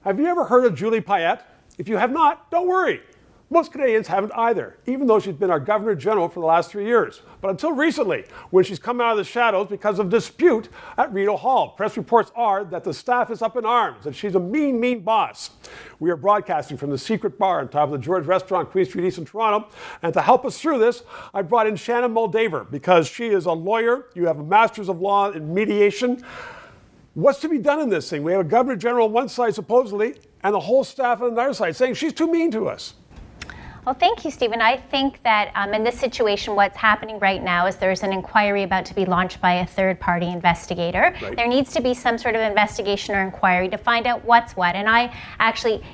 Have you ever heard of Julie Payette? If you have not, don't worry. Most Canadians haven't either, even though she's been our Governor General for the last 3 years. But until recently, when she's come out of the shadows because of dispute at Rideau Hall. Press reports are that the staff is up in arms, and she's a mean, mean boss. We are broadcasting from the secret bar on top of the George Restaurant, Queen Street East in Toronto. And to help us through this, I brought in Shannon Moldaver because she is a lawyer. You have a Master's of Law in Mediation. What's to be done in this thing? We have a Governor General on one side, supposedly, and the whole staff on the other side saying she's too mean to us. Well, thank you, Stephen. I think that in this situation, what's happening right now is there's an inquiry about to be launched by a third-party investigator. Right. There needs to be some sort of investigation or inquiry to find out what's what. And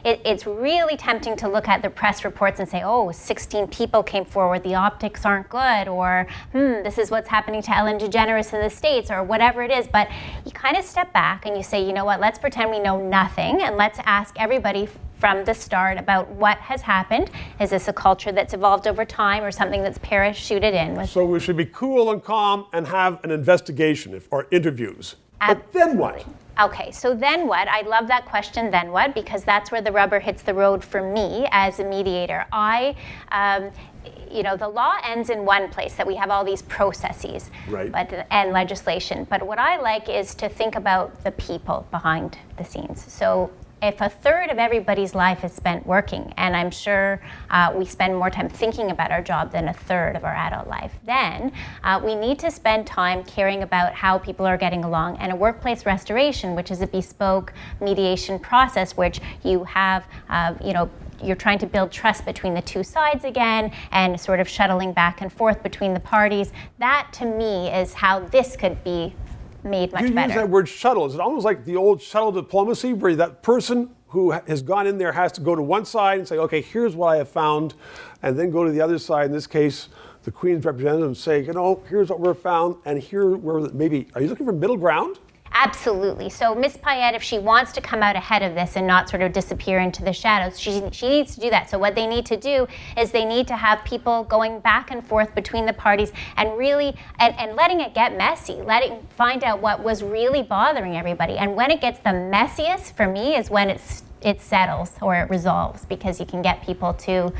it's really tempting to look at the press reports and say, oh, 16 people came forward, the optics aren't good, or this is what's happening to Ellen DeGeneres in the States, or whatever it is. But you kind of step back and you say, you know what, let's pretend we know nothing, and let's ask everybody from the start about what has happened. Is this a culture that's evolved over time or something that's parachuted in? So we should be cool and calm and have an investigation or interviews. But then what? Okay, so then what? I love that question, then what? Because that's where the rubber hits the road for me as a mediator. The law ends in one place, that we have all these processes and legislation. But what I like is to think about the people behind the scenes. So if a third of everybody's life is spent working, and I'm sure we spend more time thinking about our job than a third of our adult life, then we need to spend time caring about how people are getting along. And a workplace restoration, which is a bespoke mediation process, which you have, you're trying to build trust between the two sides again and sort of shuttling back and forth between the parties. That, to me, is how this could be made much better. You use that word shuttle. Is it almost like the old shuttle diplomacy where that person who has gone in there has to go to one side and say, okay, here's what I have found, and then go to the other side, in this case, the Queen's representative, and say, here's what we're found, and here we're maybe, are you looking for middle ground? Absolutely. So Ms. Payette, if she wants to come out ahead of this and not sort of disappear into the shadows, she needs to do that. So what they need to do is they need to have people going back and forth between the parties and really, and letting it get messy, find out what was really bothering everybody. And when it gets the messiest, for me, is when it settles or it resolves, because you can get people to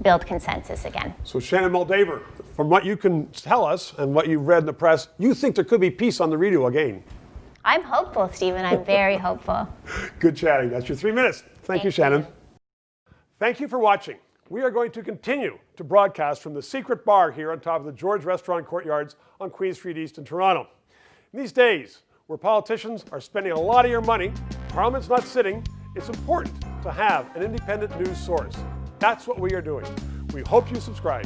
build consensus again. So Shannon Moldaver, from what you can tell us and what you've read in the press, you think there could be peace on the Rideau again? I'm hopeful, Stephen. I'm very hopeful. Good chatting. That's your 3 minutes. Thank you, Shannon. Thank you for watching. We are going to continue to broadcast from the secret bar here on top of the George Restaurant Courtyards on Queen Street East in Toronto. In these days, where politicians are spending a lot of your money, Parliament's not sitting, it's important to have an independent news source. That's what we are doing. We hope you subscribe.